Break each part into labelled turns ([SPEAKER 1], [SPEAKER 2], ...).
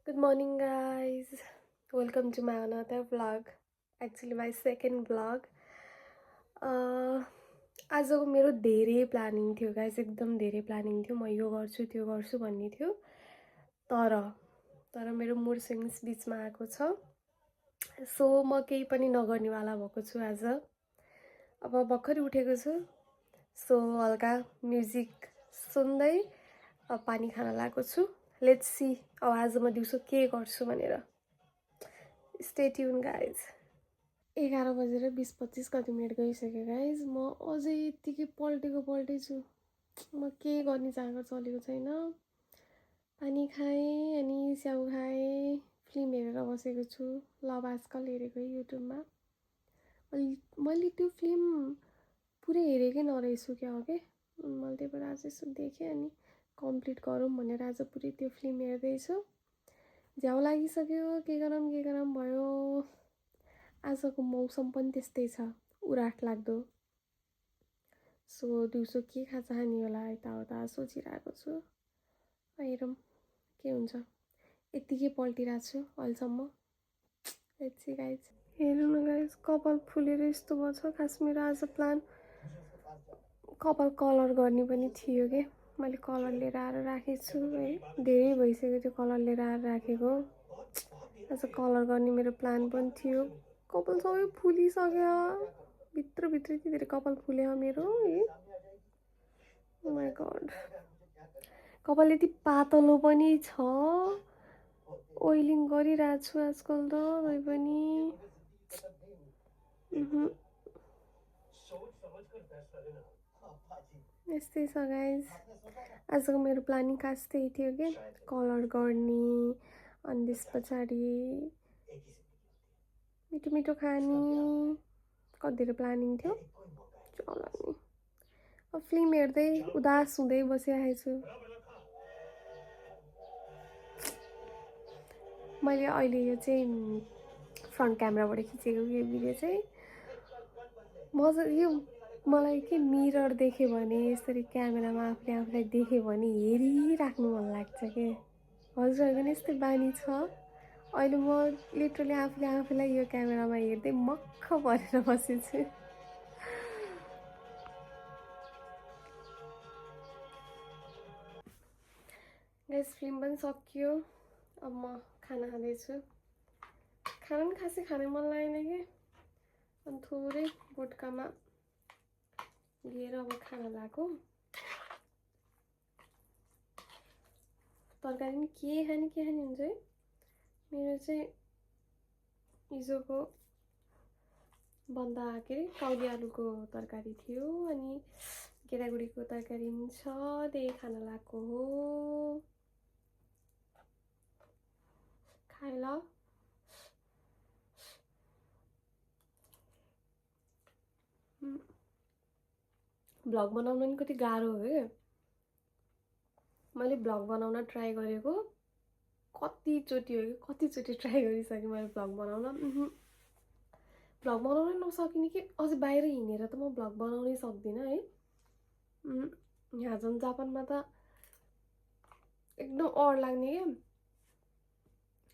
[SPEAKER 1] Good morning, guys. Welcome to my another vlog. Actually, my second vlog. आजको मेरो धेरै planning थियो guys, एकदम धेरै प्लानिङ थियो। म यो गर्छु त्यो गर्छु भन्ने थियो, तर तर मेरो मुड स्विङ्स बिचमा आएको छ। सो म केही पनि नगर्नेवाला भएको छु आज। अब भर्खरै उठेको छु, सो हल्का म्युजिक सुन्दै पानी खान लागेको छु। लेट्स सी अब आज म दिउँसो के गर्छु भनेर। Stay tune guys. 11 बजेर 20-25 कति मिनट गइसक्यो गाइज। म अझै यत्तिकै पल्टेको छु। म के गर्ने जाँगर चलेको छैन। पानी खाएँ अनि स्याउ खाएँ, फिल्म हेरेर बसेको छु। लभ आजकल हेरेको है युट्युबमा। मैले त्यो फिल्म पुरै हेरेकै नरहेछु क्या हो के। मैले त्यही भएर आज यसो देखेँ अनि कम्प्लिट गरौँ भनेर आज पुरै त्यो फिल्म हेर्दैछु। झ्याउ लागिसक्यो, के गरम भयो। आजको मौसम पनि त्यस्तै छ, उराठ लाग्दो। सो दिउँसो के खाने होला यताउता सोचिरहेको छु। हेरौँ के हुन्छ। यत्तिकै पल्टिरहेको छु अहिलेसम्म। Let's see guys. हेर्नु न गाइज, कपाल फुलेर यस्तो भएछ। खास मेरो आज प्लान कपाल कलर गर्ने पनि थियो के। मैले कलर लिएर आएर राखेको छु है। धेरै भइसक्यो त्यो कलर लिएर आएर राखेको। आज कलर गर्ने मेरो प्लान पनि थियो। कपाल सबै फुलिसक्यो। भित्रभित्र यति धेरै कपाल फुल्यो मेरो है। ओ माई गड। कपाल यति पातलो पनि छ। ओइलिङ गरिरहेको छु आजकल त तै पनि। यस्तै छ गाइज। आजको मेरो प्लानिङ खास त्यही थियो कि कलर गर्ने, अनि त्यस पछाडि मिठो मिठो खाने। कति धेरै प्लानिङ थियो। चल नि अब फिल्म हेर्दै उदास हुँदै बसिरहेको छु। मैले अहिले यो चाहिँ फ्रन्ट क्यामेराबाट खिचेको यो भिडियो चाहिँ मजा यो मलाई के मिरर देख्यो भने यसरी क्यामेरामा आफूलाई देख्यो भने हेरिराख्नु मन लाग्छ के। हजुरहरूको नि यस्तै बानी छ। अहिले म लिटरली आफूलाई यो क्यामेरामा हेर्दै मक्ख परेर बसेछु। गाइस फिल्म पनि सकियो। अब म खाना खाँदैछु। खाना पनि खासै खानै मन लागेन कि, अनि थोरै गुटकामा लिएर अब खाना लगाएको। तरकारी पनि के खाने हुन्छ है। मेरो चाहिँ हिजोको बन्दा के अरे काउली आलुको तरकारी थियो, अनि गेडागुडीको तरकारी पनि छ, त्यही खान लगाएको हो। खाए ल। भ्लग बनाउन नि कति गाह्रो हो है। मैले भ्लग बनाउन ट्राई गरेको कतिचोटि हो कि कतिचोटि ट्राई गरिसकेँ मैले भ्लग बनाउन। भ्लग बनाउनै नसकिने कि अझै बाहिर हिँडेर त म भ्लग बनाउनै सक्दिनँ है। यहाँ झन् जापानमा त एकदम अड लाग्ने क्या।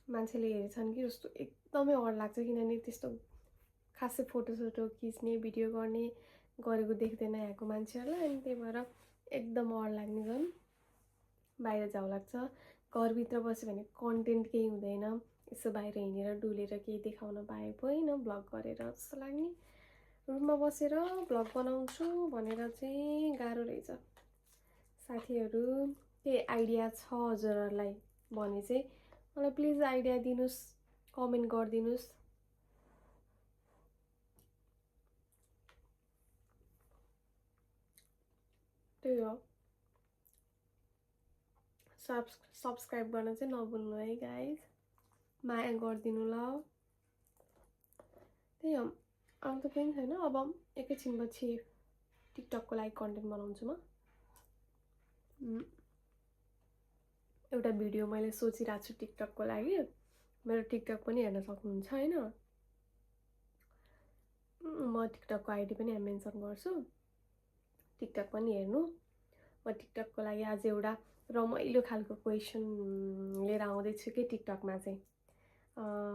[SPEAKER 1] मान्छेले हेर्छन् कि जस्तो एकदमै अड लाग्छ, किनभने त्यस्तो खासै फोटोसोटो खिच्ने भिडियो गर्ने गरेको देख्दैन यहाँको मान्छेहरूलाई, अनि त्यही भएर एकदम अड लाग्ने। झन् बाहिर जाऊ लाग्छ। घरभित्र बस्यो भने कन्टेन्ट केही हुँदैन। यसो बाहिर हिँडेर डुलेर केही देखाउन पाए पो होइन भ्लग गरेर जस्तो लाग्ने। रुममा बसेर भ्लग बनाउँछु भनेर चाहिँ गाह्रो रहेछ। साथीहरू के आइडिया छ हजुरहरूलाई भने चाहिँ मलाई प्लिज आइडिया दिनुहोस्, कमेन्ट गरिदिनुहोस्। त्यही हो। सब्सक्राइब गर्न चाहिँ नभुल्नु है गाइज। माया गरिदिनु ल। त्यही हो। अरू त केही छैन। अब एकैछिनपछि टिकटकको लागि कन्टेन्ट बनाउँछु म। एउटा भिडियो मैले सोचिरहेको छु टिकटकको लागि। मेरो टिकटक पनि हेर्न सक्नुहुन्छ होइन। म टिकटकको आइडी पनि मेन्सन गर्छु, टिकटक पनि हेर्नु। म टिकटकको लागि आज एउटा रमाइलो खालको क्वेसन लिएर आउँदैछु कि टिकटकमा चाहिँ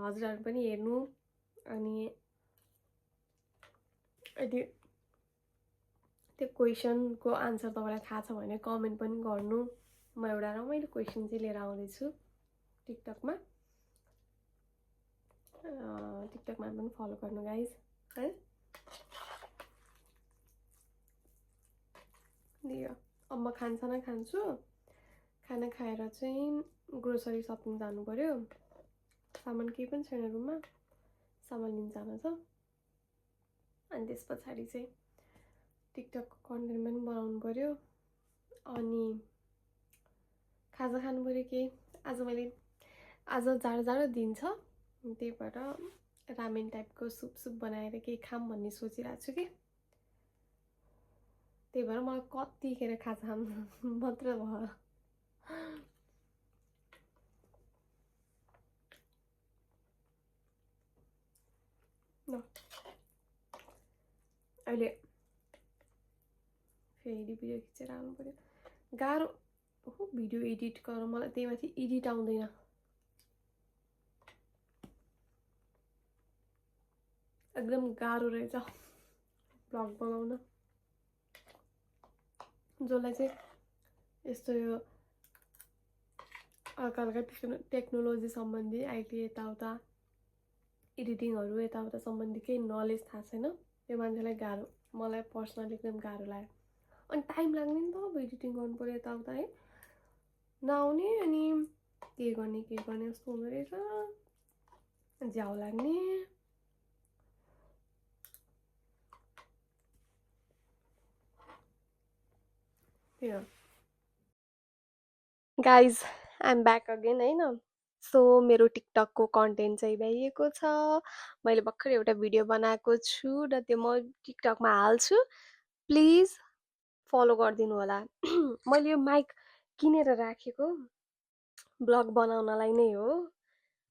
[SPEAKER 1] हजुरहरू पनि हेर्नु अनि यदि त्यो क्वेसनको आन्सर तपाईँलाई थाहा छ भने कमेन्ट पनि गर्नु म एउटा रमाइलो क्वेसन चाहिँ लिएर आउँदैछु टिकटकमा पनि फलो गर्नु गाइज है दियो अब म खानासाना खान्छु खाना खाएर चाहिँ ग्रोसरी सपिङ जानु पर्यो सामान केही पनि छैन रुममा सामान लिन जानु छ अनि त्यस पछाडि चाहिँ टिकटकको कन्टेन्ट पनि बनाउनु पर्यो अनि खाजा खानु पर्यो के आज जाडो दिन छ त्यही भएर रामेन टाइपको सुप बनाएर केही खाम भन्ने सोचिरहेको छु कि त्यही भएर मलाई कतिखेर खाजा खाम मात्र भयो अहिले फेरि भिडियो खिचेर आउनु पर्यो गाह्रो हो भिडियो एडिट गर मलाई त्यही माथि एडिट आउँदैन एकदम गाह्रो रहेछ ब्लग बनाउन जसलाई चाहिँ यस्तो यो हल्का टेक्नोलोजी सम्बन्धी अहिले यताउता एडिटिङहरू यताउता सम्बन्धी केही नलेज थाहा छैन त्यो मान्छेलाई गाह्रो मलाई पर्सनली एकदम गाह्रो लाग्यो अनि टाइम लाग्ने नि त अब एडिटिङ गर्नु पर्यो यताउता है नआउने अनि के गर्ने जस्तो हुँदो रहेछ झ्याउ लाग्ने त्यो guys I am back again हैन सो मेरो टिकटकको कन्टेन्ट चाहिँ भ्याइएको छ मैले भर्खर एउटा भिडियो बनाएको छु र त्यो म टिकटकमा हाल्छु प्लिज फलो गरिदिनु होला मैले यो माइक किनेर राखेको ब्लग बनाउनलाई नै हो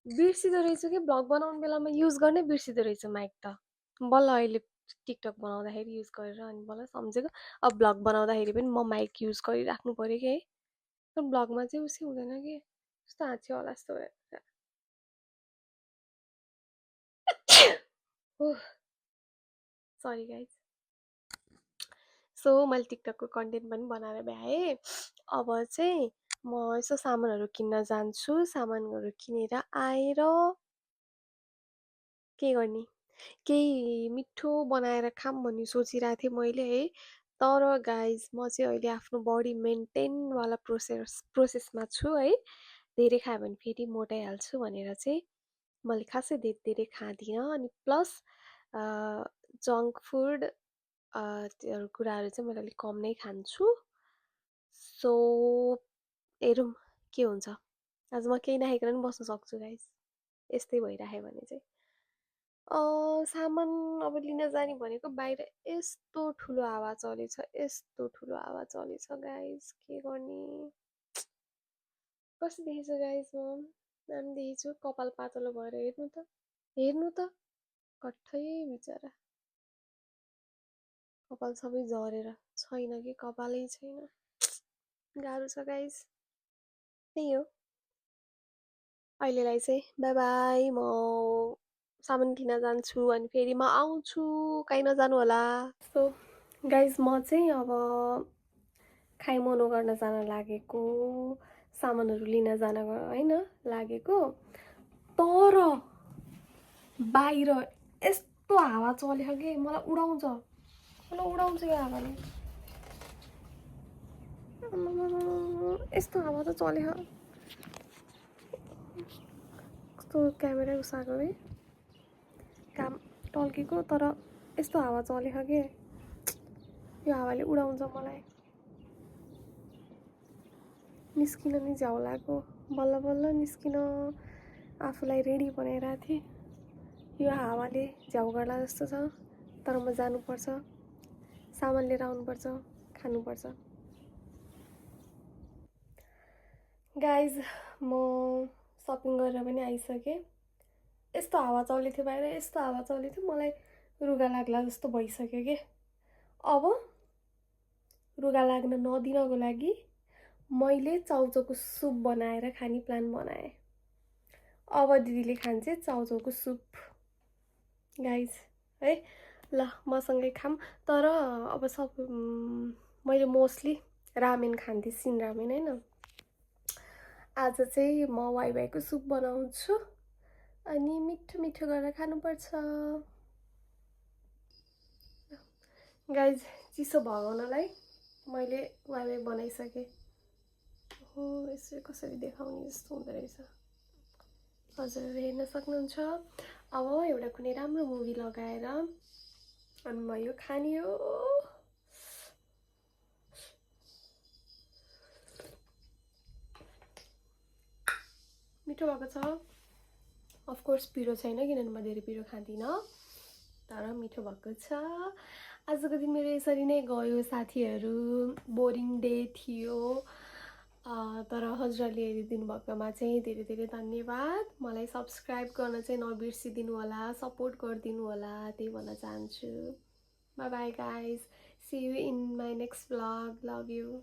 [SPEAKER 1] बिर्सिदो रहेछु कि ब्लग बनाउने बेलामा युज गर्नै बिर्सिदो रहेछु माइक त बल्ल अहिले टिकटक बनाउँदाखेरि युज गरेर अनि बल्ल सम्झेको अब ब्लग बनाउँदाखेरि पनि म माइक युज गरिराख्नु पर्यो कि है तर ब्लगमा चाहिँ उसी हुँदैन कि कस्तो हाँच्यो होला जस्तो सरी गाइज सो मैले टिकटकको कन्टेन्ट पनि बनाएर भ्याएँ अब चाहिँ म यसो सामानहरू किन्न जान्छु सामानहरू किनेर आएर के गर्ने केही मिठो बनाएर खाम भन्ने सोचिरहेको थिएँ मैले है तर गाइज म चाहिँ अहिले आफ्नो बडी मेन्टेनवाला प्रोसेसमा छु है धेरै खायो भने फेरि मोटाइहाल्छु भनेर चाहिँ मैले खासै धेरै खाँदिनँ अनि प्लस जङ्क फुड त्यो कुराहरू चाहिँ मैले अलिक कम नै खान्छु सो हेरौँ के हुन्छ आज म केही नखाइकन पनि बस्न सक्छु गाइज यस्तै भइराख्यो भने चाहिँ सामान अब लिन जाने भनेको बाहिर यस्तो ठुलो हावा चलेछ गाइज के गर्ने कस्तो देखेछ गाइज म नाम देखेछु कपाल पातलो भएर हेर्नु त कठै बिचरा कपाल सबै झरेर छैन कि कपालै छैन गाह्रो छ गाइज त्यही हो अहिलेलाई चाहिँ बाई बाई म सामान किन्न जान्छु अनि फेरि म आउँछु कहीँ नजानु होला सो गाइज म चाहिँ अब खाइमनो गर्न जान लागेको सामानहरू लिन जान हैन लागेको तर बाहिर यस्तो हावा चल्यो कि मलाई उडाउँछ क्या हावाले यस्तो हावा त चल्यो कस्तो क्यामेरा उसाएको है काम टल्केको तर यस्तो हावा चल्यो कि यो हावाले उडाउँछ मलाई निस्किन नि झ्याउ लाग्यो बल्ल बल्ल निस्किन आफूलाई रेडी बनाइरहेको थिएँ यो हावाले झ्याउ गर्ला जस्तो छ तर म जानुपर्छ सामान लिएर आउनुपर्छ खानुपर्छ गाइज म सपिङ गरेर पनि आइसकेँ यस्तो हावा चल्दै थियो बाहिर यस्तो हावा चल्दै थियो मलाई रुगा लाग्ला जस्तो भइसक्यो कि अब रुगा लाग्न नदिनको लागि मैले चाउचाउको सुप बनाएर खाने प्लान बनाएँ। अब दिदीले खान्छ चाउचाउको सुप गाइज है। ल मसँगै खाऊँ। तर अब मैले मोस्टली रामेन खान्थेँ, सिन रामेन होइन। आज चाहिँ म वाइवाईको सुप बनाउँछु अनि मिठो मिठो गरेर खानुपर्छ। गाइज चिसो भगाउनलाई मैले वाइवाई बनाइसकेँ। हो यसरी कसरी देखाउने जस्तो हुँदो रहेछ। हजुरहरू हेर्न सक्नुहुन्छ। अब एउटा कुनै राम्रो मुभी लगाएर अनि म यो खाने हो। मिठो भएको छ। अफकोर्स पिरो छैन किनभने म धेरै पिरो खाँदिनँ, तर मिठो भएको छ। आजको दिन मेरो यसरी नै गयो साथीहरू। बोरिङ डे थियो, तर हजुरहरूले हेरिदिनु भएकोमा चाहिँ धेरै धेरै धन्यवाद। मलाई सब्सक्राइब गर्न चाहिँ नबिर्सिदिनु होला, सपोर्ट गरिदिनु होला, त्यही भन्न चाहन्छु। Bye bye guys, see you in my next vlog. Love you.